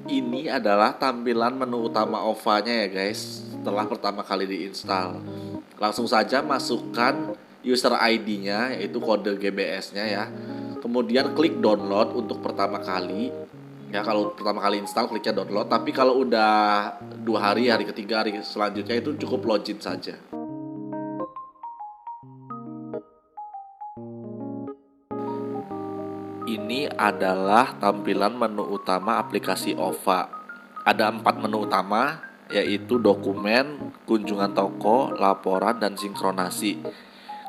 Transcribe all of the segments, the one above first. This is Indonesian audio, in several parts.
Ini adalah tampilan menu utama OVA-nya ya guys, setelah pertama kali diinstal. Langsung saja masukkan user ID-nya, yaitu kode GBS-nya ya. Kemudian klik download untuk pertama kali. Ya kalau pertama kali install kliknya download, tapi kalau udah 2 hari, hari ketiga, hari selanjutnya itu cukup login saja. Ini adalah tampilan menu utama aplikasi OVA. Ada 4 menu utama, yaitu dokumen, kunjungan toko, laporan, dan sinkronasi.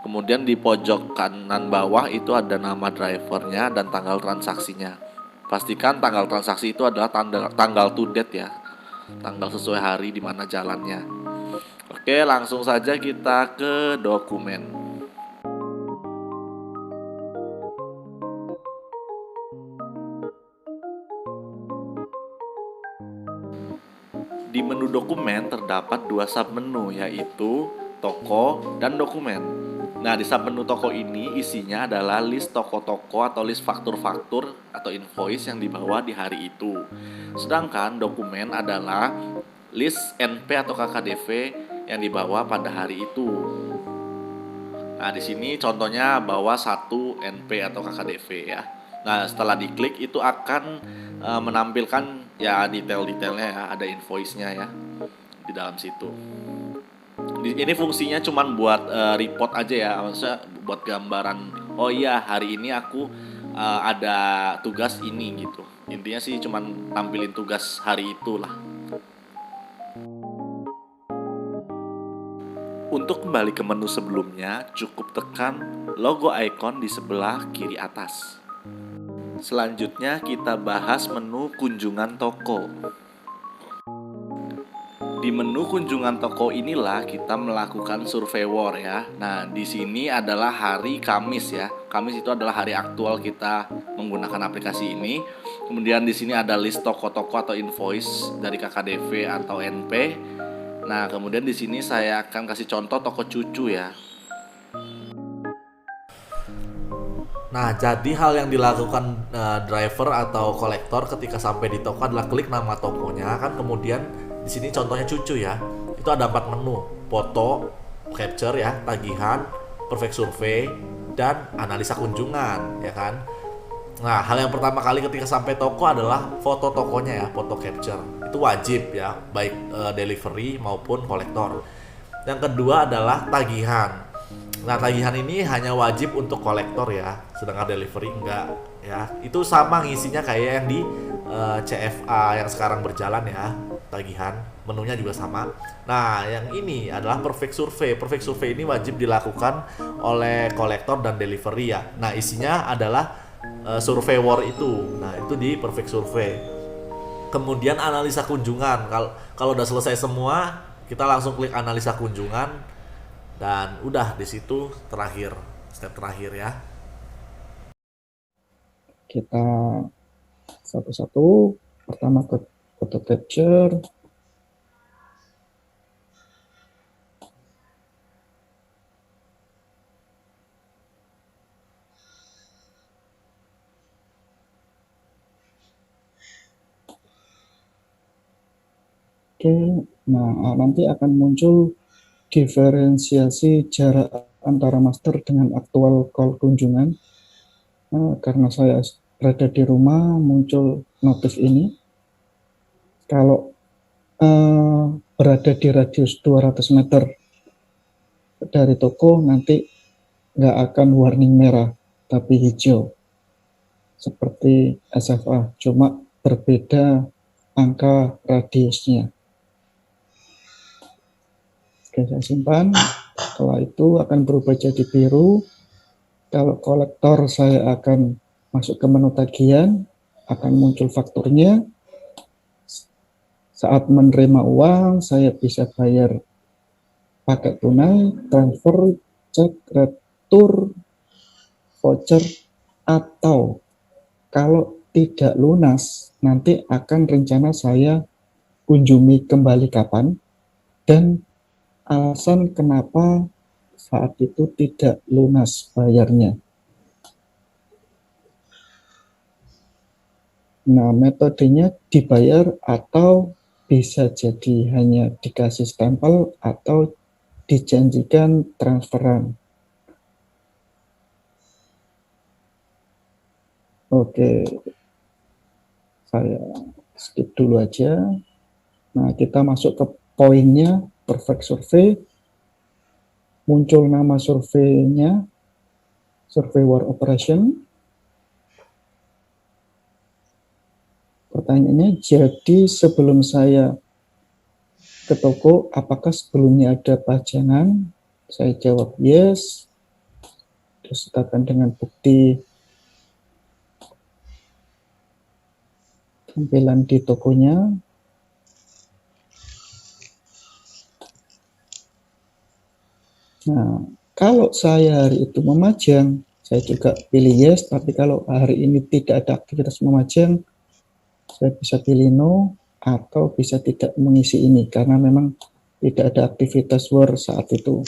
Kemudian di pojok kanan bawah itu ada nama drivernya dan tanggal transaksinya. Pastikan tanggal transaksi itu adalah tanggal to date ya, tanggal sesuai hari di mana jalannya. Oke, langsung saja kita ke dokumen. Di menu dokumen terdapat 2 submenu, yaitu toko dan dokumen. Nah, di submenu toko ini isinya adalah list toko-toko atau list faktur-faktur atau invoice yang dibawa di hari itu. Sedangkan dokumen adalah list NP atau KKDV yang dibawa pada hari itu. Nah, di sini contohnya bawa 1 NP atau KKDV ya. Nah, setelah diklik itu akan menampilkan ya detail-detailnya ya, ada invoice-nya ya di dalam situ. Ini fungsinya cuman buat report aja ya, maksudnya buat gambaran. Oh iya, hari ini aku ada tugas ini gitu. Intinya sih cuman tampilin tugas hari itulah. Untuk kembali ke menu sebelumnya, cukup tekan logo icon di sebelah kiri atas. Selanjutnya kita bahas menu kunjungan toko. Di menu kunjungan toko inilah kita melakukan survei war ya. Nah, di sini adalah hari Kamis ya. Kamis itu adalah hari aktual kita menggunakan aplikasi ini. Kemudian di sini ada list toko-toko atau invoice dari KKDV atau NP. Nah, kemudian di sini saya akan kasih contoh toko cucu ya. Nah, jadi hal yang dilakukan driver atau kolektor ketika sampai di toko adalah klik nama tokonya kan, kemudian di sini contohnya cucu ya. Itu ada 4 menu: foto, capture ya, tagihan, perfect survey, dan analisa kunjungan ya kan. Nah, hal yang pertama kali ketika sampai toko adalah foto tokonya ya, foto capture. Itu wajib ya, baik delivery maupun kolektor. Yang kedua adalah tagihan. Nah, tagihan ini hanya wajib untuk kolektor ya, sedangkan delivery enggak ya. Itu sama ngisinya kayak yang di CFA yang sekarang berjalan ya, tagihan. Menunya juga sama. Nah, yang ini adalah perfect survey. Perfect survey ini wajib dilakukan oleh kolektor dan delivery ya. Nah, isinya adalah survei war itu. Nah, itu di perfect survey. Kemudian analisa kunjungan. Kalau udah selesai semua, kita langsung klik analisa kunjungan. Dan udah di situ terakhir, step terakhir ya. Kita satu-satu. Pertama ke foto capture. Oke, nah nanti akan muncul diferensiasi jarak antara master dengan aktual call kunjungan. Nah, karena saya berada di rumah, muncul notif ini. Kalau berada di radius 200 meter dari toko, nanti nggak akan warning merah, tapi hijau. Seperti SFA, cuma berbeda angka radiusnya. Oke, saya simpan. Setelah itu akan berubah jadi biru. Kalau kolektor saya akan masuk ke menu tagihan, akan muncul fakturnya. Saat menerima uang, saya bisa bayar pakai tunai, transfer, cek, retur, voucher, atau kalau tidak lunas, nanti akan rencana saya kunjungi kembali kapan, dan alasan kenapa saat itu tidak lunas bayarnya. Nah, metodenya dibayar atau bisa jadi hanya dikasih stempel atau dijanjikan transferan. Oke, saya skip dulu aja. Nah, kita masuk ke poinnya, perfect survey. Muncul nama surveinya, survey war operation. Pertanyaannya, jadi sebelum saya ke toko, apakah sebelumnya ada pajangan? Saya jawab yes. Terus katakan dengan bukti tampilan di tokonya. Nah, kalau saya hari itu memajang, saya juga pilih yes, tapi kalau hari ini tidak ada aktivitas memajang, saya bisa pilih no, atau bisa tidak mengisi ini, karena memang tidak ada aktivitas war saat itu.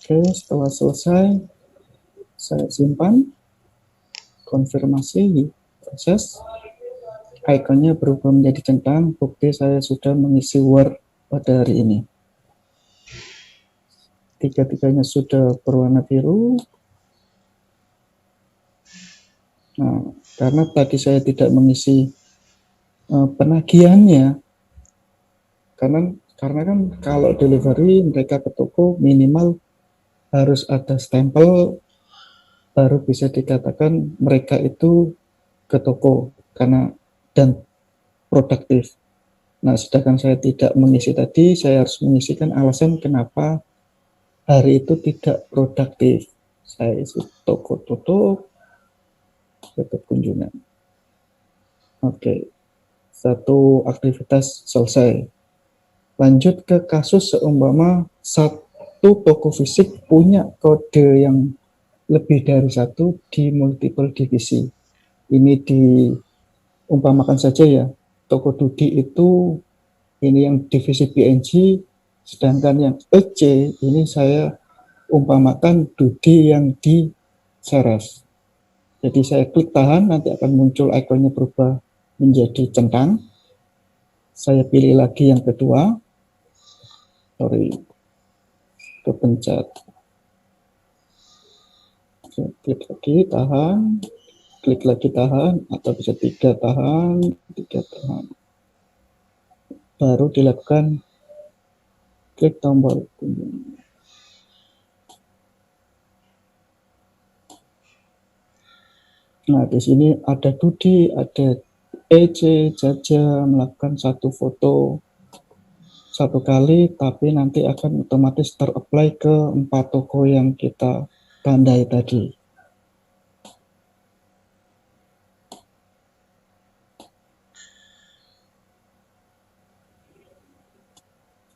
Oke, setelah selesai, saya simpan, konfirmasi, proses, ikonnya berubah menjadi centang, bukti saya sudah mengisi Word pada hari ini. Tiga-tiganya sudah berwarna biru. Nah, karena tadi saya tidak mengisi penagihannya, karena kan kalau delivery mereka ke toko minimal harus ada stempel baru bisa dikatakan mereka itu ke toko karena dan produktif. Nah, sedangkan saya tidak mengisi tadi, saya harus mengisikan alasan kenapa hari itu tidak produktif. Saya isi toko tutup, tutup kunjungan. Oke, satu aktivitas selesai. Lanjut ke kasus seumpama satu toko fisik punya kode yang lebih dari satu di multiple divisi. Ini diumpamakan saja ya, toko Dudi itu ini yang divisi BNG, sedangkan yang EC ini saya umpamakan Dudi yang di Ceres. Jadi saya klik tahan, nanti akan muncul ikonnya berubah menjadi centang. Saya pilih lagi yang kedua, kepencet. Klik lagi tahan, klik lagi tahan, atau bisa 3 tahan, 3 tahan. Baru dilakukan klik tombol kunjungan. Nah, di sini ada Dudi, ada EC, Jaja melakukan satu foto satu kali, tapi nanti akan otomatis ter-apply ke 4 toko yang kita tandai tadi.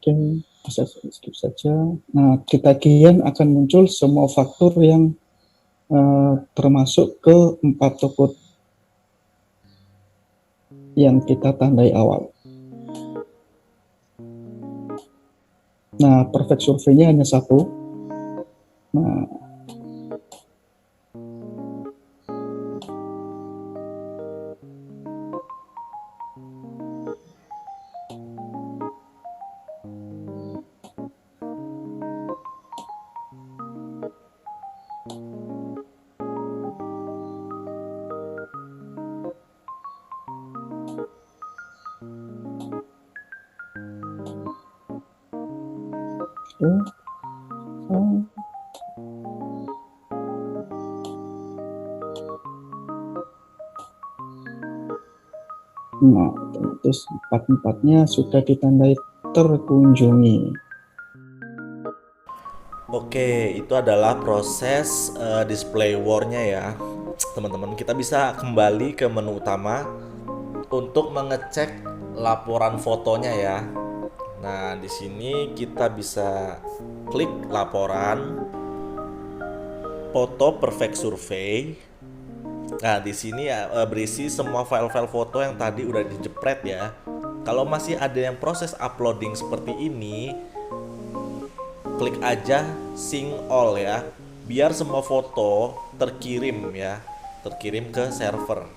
Oke, bisa skip saja. Nah, di tagihan akan muncul semua faktur yang termasuk ke 4 toko yang kita tandai awal. Nah, perfect survey-nya hanya 1. Nah, nah, otomatis 4-4-nya sudah ditandai terkunjungi. Oke, itu adalah proses display war-nya ya. Teman-teman, kita bisa kembali ke menu utama untuk mengecek laporan fotonya ya. Nah, di sini kita bisa klik laporan. foto perfect survey. Nah, di sini ya berisi semua file-file foto yang tadi udah dijepret ya. Kalau masih ada yang proses uploading seperti ini, klik aja sync all ya, biar semua foto terkirim ya, terkirim ke server.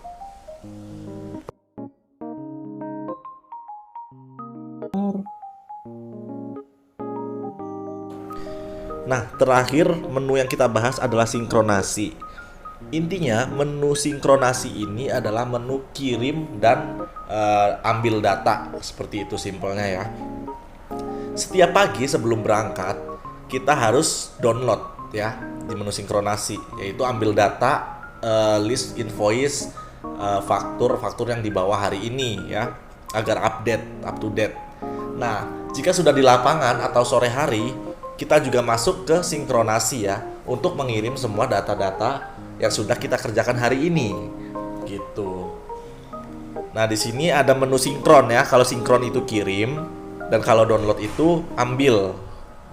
Nah, terakhir menu yang kita bahas adalah sinkronasi. Intinya menu sinkronasi ini adalah menu kirim dan ambil data, seperti itu simpelnya ya. Setiap pagi sebelum berangkat kita harus download ya di menu sinkronasi, yaitu ambil data, list invoice, faktur yang dibawa hari ini ya, agar up to date. Nah, jika sudah di lapangan atau sore hari, kita juga masuk ke sinkronasi ya, untuk mengirim semua data-data yang sudah kita kerjakan hari ini gitu. Nah, di sini ada menu sinkron ya. Kalau sinkron itu kirim, dan kalau download itu ambil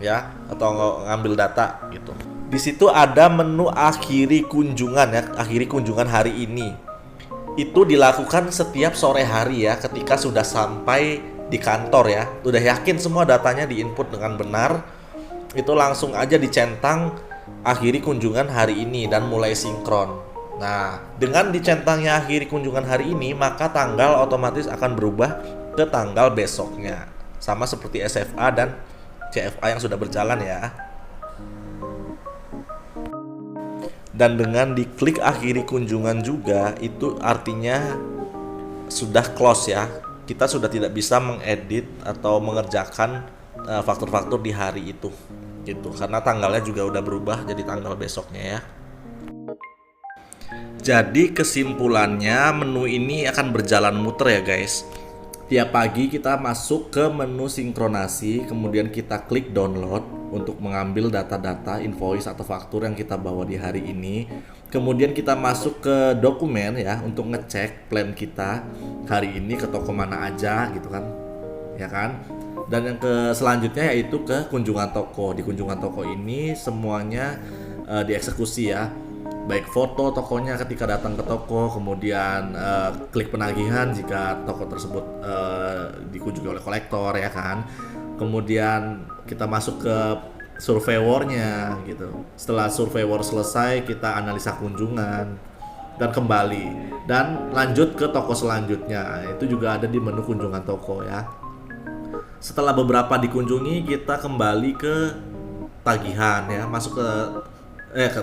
ya, atau ngambil data gitu. Di situ ada menu akhiri kunjungan ya, akhiri kunjungan hari ini. Itu dilakukan setiap sore hari ya, ketika sudah sampai di kantor ya, udah yakin semua datanya diinput dengan benar, itu langsung aja dicentang akhiri kunjungan hari ini dan mulai sinkron. Nah, dengan dicentangnya akhiri kunjungan hari ini, maka tanggal otomatis akan berubah ke tanggal besoknya, sama seperti SFA dan CFA yang sudah berjalan ya. Dan dengan diklik akhiri kunjungan juga, itu artinya sudah close ya. Kita sudah tidak bisa mengedit atau mengerjakan faktur-faktur di hari itu gitu, karena tanggalnya juga udah berubah jadi tanggal besoknya ya. Jadi kesimpulannya, menu ini akan berjalan muter ya guys. Tiap pagi kita masuk ke menu sinkronasi, kemudian kita klik download untuk mengambil data-data invoice atau faktur yang kita bawa di hari ini. Kemudian kita masuk ke dokumen ya, untuk ngecek plan kita hari ini ke toko mana aja gitu kan, ya kan. Dan yang selanjutnya yaitu ke kunjungan toko. Di kunjungan toko ini semuanya dieksekusi ya, baik foto tokonya ketika datang ke toko, kemudian klik penagihan jika toko tersebut dikunjungi oleh kolektor ya kan. Kemudian kita masuk ke surveyornya gitu. Setelah surveyor selesai, kita analisa kunjungan dan kembali dan lanjut ke toko selanjutnya. Itu juga ada di menu kunjungan toko ya. Setelah beberapa dikunjungi, kita kembali ke tagihan ya, masuk ke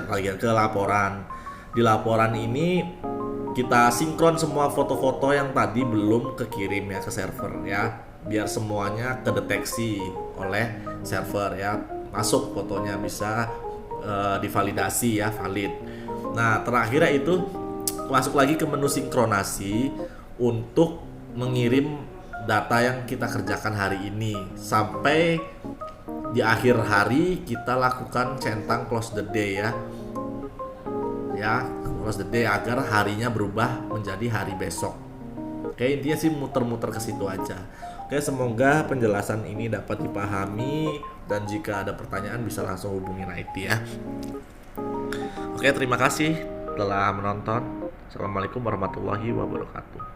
tagihan, ke laporan. Di laporan ini kita sinkron semua foto-foto yang tadi belum kekirim ya ke server ya, biar semuanya kedeteksi oleh server ya, masuk fotonya bisa divalidasi ya, valid. Nah, terakhir itu masuk lagi ke menu sinkronasi untuk mengirim data yang kita kerjakan hari ini. Sampai di akhir hari kita lakukan centang close the day ya, close the day agar harinya berubah menjadi hari besok. Oke, intinya sih muter-muter ke situ aja. Oke, semoga penjelasan ini dapat dipahami, dan jika ada pertanyaan bisa langsung hubungin IT ya. Oke, terima kasih telah menonton. Assalamualaikum warahmatullahi wabarakatuh.